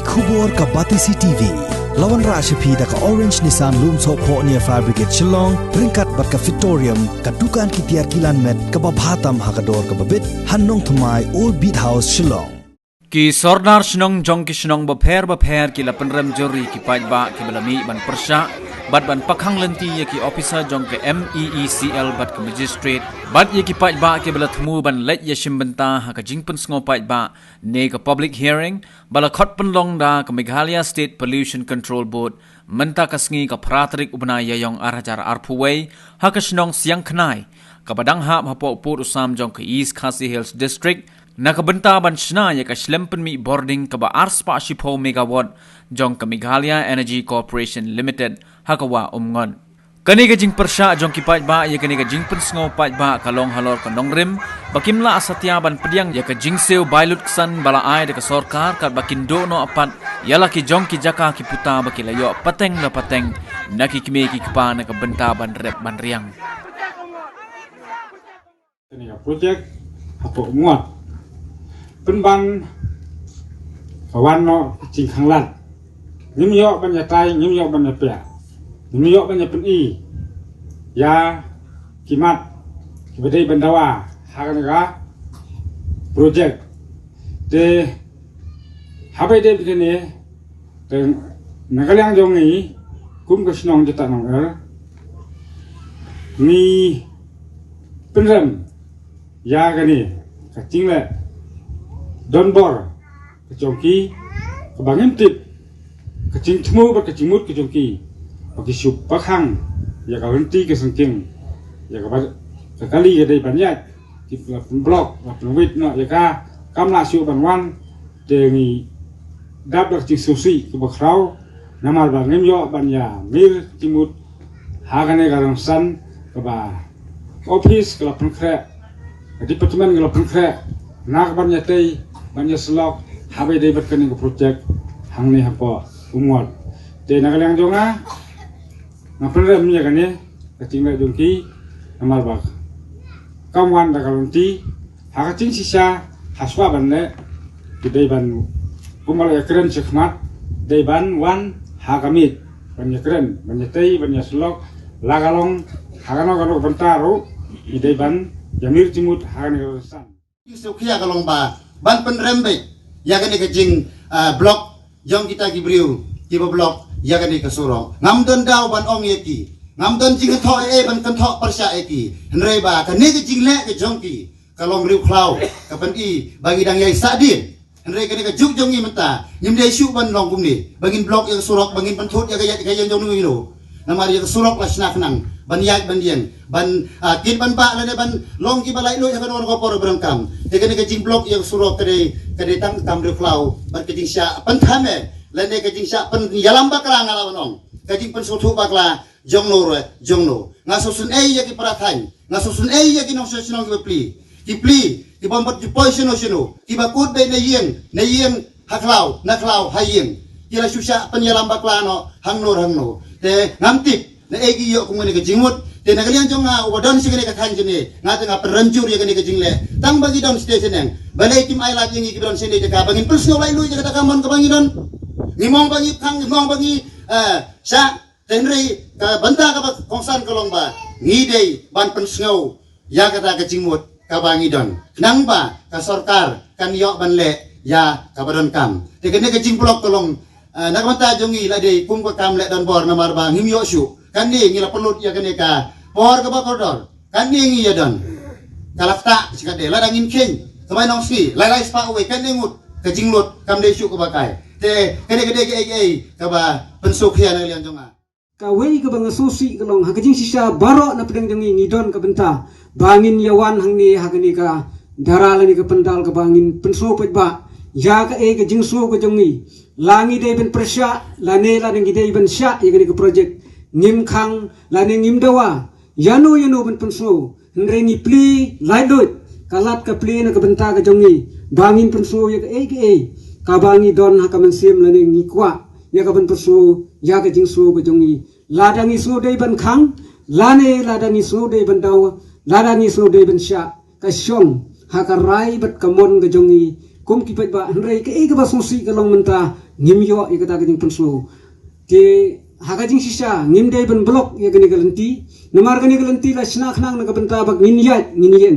Khubor ka Batisi TV. Lawan Rashapi da ka Orange Nissan Lumso po near Fire Brigade Shillong, ringkat bat ka Victorium, ka Dukan ki Tiar Kilan Met, ka Babhatam Hakador ka Babit, Hanong Thumai Old Beat House Shillong. Ki Sordar Shnong Jong ki Shnong Bapher ki Lapan Rem Jori ki Pajba ki Balami Ban Persha bat ban pakhang lenti ye ki officer jong ke MEECL bat ke magistrate bat ye ki Pajba ki Balathmu ban let ye shimbanta ha ka jingpun sngo Pajba ne ka public hearing bala khot pan long da ka Meghalaya State Pollution Control Board menta ka sngi ka pratrik ubna yayong arajar arpuway ha ka Shnong siang khnai ka badang ha hapo put usam jong ke East Khasi Hills District nakabenta ban shna ye ka shlempen mi boarding ka ba arspa shipo megawatt jong ka Meghalaya Energy Corporation Limited hakawa umngon kani ka jing persha jong ki Pajba ye kani ka jing pensngo Pajba kalong halor ka nongrim bakimla asatya ban pediang ye ka jing seu bailut ksan bala ai de ka sarkar ka bakindo no apat yala ki jong ki jaka ki puta bakilayo pateng na pateng naki kime ki kpa na ka benta ban rep ban riang kani ka project hapo muat penban kawan no jing khanglan nyum yo ban ya tai nyum yo ban ya pe nyum yo ban ya pen i ya kimat kibadai bandawa hagan ga project de habai de bidene de nagalyang jong ni kum ka snong jata nong ni penram ya gani ka tingla donbor ka jongki ka bangin tip ka ching thmu ba ka chimut ka jongki ki sup pakhang ya ka henti ka sangking ya ka ka kali ya dai banyak ki blok wa wit no ya ka kamla su banwan de ni dab dak ching susi ka bakrau namal ba ngem yo ban ya mir chimut hagane ka san ka ba office ka phnkre department ka phnkre nak ban ya tei banyak selok habai dai bat kaning project hangni hapo umot de nagalang jonga na prem nya kane katingla jongki namal bak kamwan da kalunti hakating sisa haswa banle dai ban kumal ekren sekmat dai ban wan hakamit banyak keren banyak tei banyak selok lagalong hagano gano bantaro dai ban jamir timut hagani san Sukia kalong ba ban penrembe ya kani ke jing blok jong kita gibriu kiba blok ya kani ke surong ngamdon daw ban ong yeki ngamdon jing tho ban kan tho persya eki henrei ba kani ke jing le ke jongki kalong riu klau ka pen i bagi dang yai sadin henrei kani ke juk jongi menta nyimdei syu ban long kum ni bangin blok yang surok bangin penthut ya kaya yang jong nu ino namar ya surok la snak nang ban yak ban dien ban kit ban ba la ban long ki balai lo ya kan ko por berangkam de kene ke jing blok yang surok kede tang tam de klau ban ke jing sya pan thame la ne ke jing sya pan yalam bakra ngala banong ke jing pan sothu bakla jongno re jongno ngasosun ya ki prathai ngasosun ya ki nong sesino ki pli ki bom pat poison osino ki bakut be ne yeng haklau na klau hayeng ki la susya pan yalam bakla no hangno te ngamtip na egi yo kumene ke jingmut te nagalian jonga wadon sigene ka thanjene ngata nga peranjur ya kene ke jingle tang bagi don station yang balai tim ai lagi ngi don sene de ka bangin pulsno lai lu jaga kamon ka bangin don ngimong bagi khang ngimong bagi sa tenri ka banta ka kongsan kolong ba ngi dei ban pensngau ya kata ke jingmut ka bangi don nang ba ka sarkar kan yo ban le ya ka badon kam te kene ke jingblok kolong nakmata jongi la dei kum ka kam le don bor namar ba ngim yo syu kan ni ngila pelut ya kene ka por ka bakordor kan ni ngi ya don kalafta sika de la dangin king samai nong si lai spa away kan ni ngut ka jinglut kam de syu ka bakai te kene ke de ke ka ba pensuk ya na lian jonga ka wei ka bang susi kalong ha kajing sisa baro na pedang jongi ngidon ka benta bangin yawan hangni hakani ka darala ni ka pendal ka bangin penso Pajba ya ka ka jing so ka jongi langi de ben persya la ne la ngi de ben sya ya ka project ngim khang la ne ngim dawa yanu ben penso nre ni pli lai doi kalat ka pli na ka benta ka jongi bangin penso ya ka ka bangi don ha ka mensim la ne ngi kwa ya ka ben penso ya ka jing so ka jongi ladangi so de ben khang la ne ladangi so de ben dawa ladangi so de ben sya ka shong ha ka rai bat ka mon ka jongi kum ki pet ba hendrai ke ba susi ka long menta ngim yo ya kata kajing penslo ke hakajing sisa ngim dei ban blok ya gani galanti namar gani galanti la sna khnang na ka benta ba ngin yen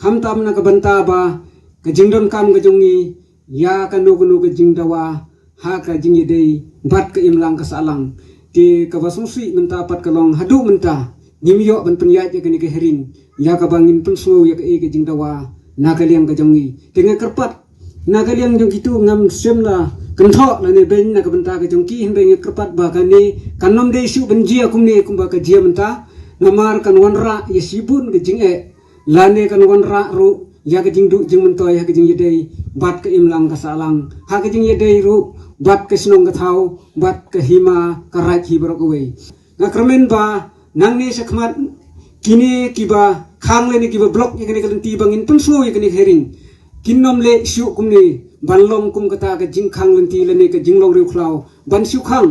kham tam na ka benta ba ka jingdon kam ga jongi ya ka no ka jingdawa ha ka jing dei bat ka imlang ka salang ke ka basusi menta pat ka long hadu menta ngim yo ban penyat ya gani ka herin ya ka bangin penslo ya ka ka jingdawa na ka liang ka jongi tenga kerpat na ka liang jong kitu ngam semla kenthok la ne ben na ka benta ka jongki himbe nge kerpat ba ka ni kanom de isu benjia kum ne kum ba ka jia menta namar kan wanra ya sibun ke jing lane kan wanra ru ya ke jing du jing mentoy ha ke jing yedei bat ke imlang ka salang ha ke jing yedei ru bat ke snong ka thau bat ke hima ka rai hi bro ko we na kramen ba nang ne sakmat kini kiba khang le ni kiba blok ya ke kalenti bangin penslo ya ke hering kinnom le shu kum ni banlom kum kata ke jing khang lenti lane ke jing long riu khlau ban shu khang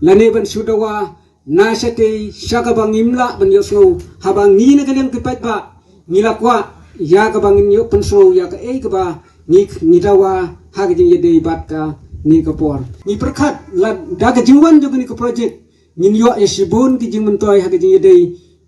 lane ban shu dawa na sate shaka bangimla ban yosno habang ni na kaliang kipat ba ngila kwa ya ka bangin yo penslo ya ka ka ba ni dawa ha ke jing yedei bat ka ni ka por ni perkhat la da ka jingwan jo ni ka project nin yo ya sibun ki jing mentoy ha ke jing yedei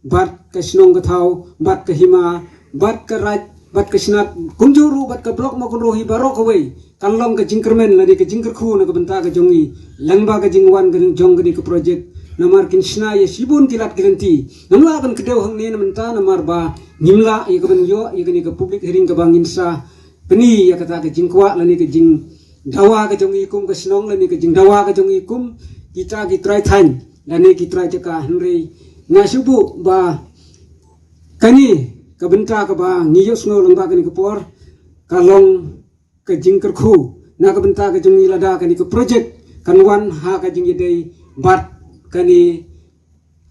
bat ka snong ka thau bat ka hima bat ka raj bat ka snat kunjuru bat ka blok ma kun rohi baro ka we kan long ka jingkermen la ni ka jingker khu na ka benta ka jongi langba ka jingwan ka jong ka ni ka project namar kin sna ya sibun tilat gelenti namla ban kedeu hang ne namenta namar ba nimla ya ka ban yo ya ka ni ka public hearing ka bangin sa peni ya kata ka jingkwa la ni ka jing dawa ka jongi kum ka snong la ni ka jing dawa ka jongi kum kita ki try than la ni ki try ka henry na subu ba kani ka benta ka ba ngiyos no langba ka ni ka por ka long ka jingker khu na ka benta ka jongi lada ka ni ka project kanwan ha ka jing yedei bat kani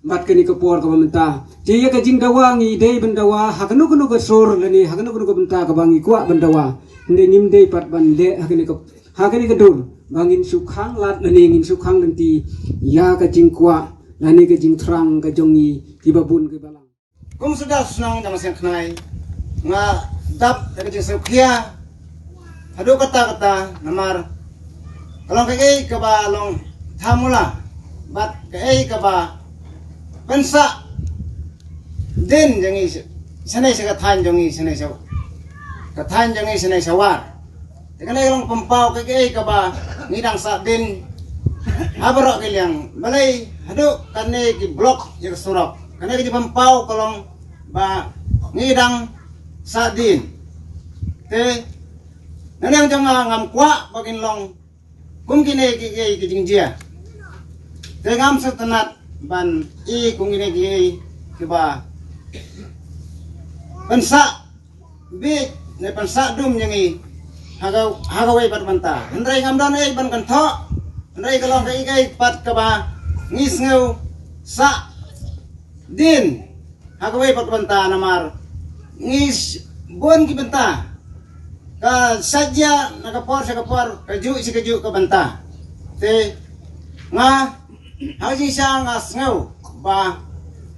bat kani ka por ka benta je ya ka jing dawa ngi dei bendawa ha kanu kanu ka sor lani ha kanu kanu ka benta ka bangi kwa bendawa nde nim dei pat ban le ha kani ka dur bangin sukhang lat lani ngin sukhang lenti ya ka jing kwa lani ka jing trang ka jongi ki babun ke balang kum sudah senang jama sen knai nga dap ka jing sukhiya hadu kata namar kalong kai ka ba long thamula bat kai ka ba pensa din jangi sanai sa kathan jangi sanai sa kathan jangi sanai sa war tekanai long pampau kai ka ba ngidang sa din abaro kiliang balai hadu kanne ki blok ya surok kanne ki pampau kalong ba ngidang sa din te nanang jang ngam kwa bagin long kum kine ki jingjia te ngam sa tanat ban I kung ini ki ba pensa bit ne pensa dum yang hagawai pat banta hendrai ngam dan ban kan tho hendrai kalong kai pat ka ba ngis ngeu sa din hagawai pat banta namar ngis bon ki banta ka saja nakapor sa kapor kaju ka banta te nga haji siya nga ngeu ba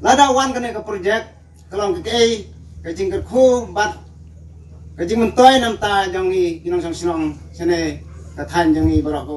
ladawan ka ka project kalong kai ka jingker khu bat ka jing mentoy nam ta jong I kinong sang sinong sene ka than jong I barok ko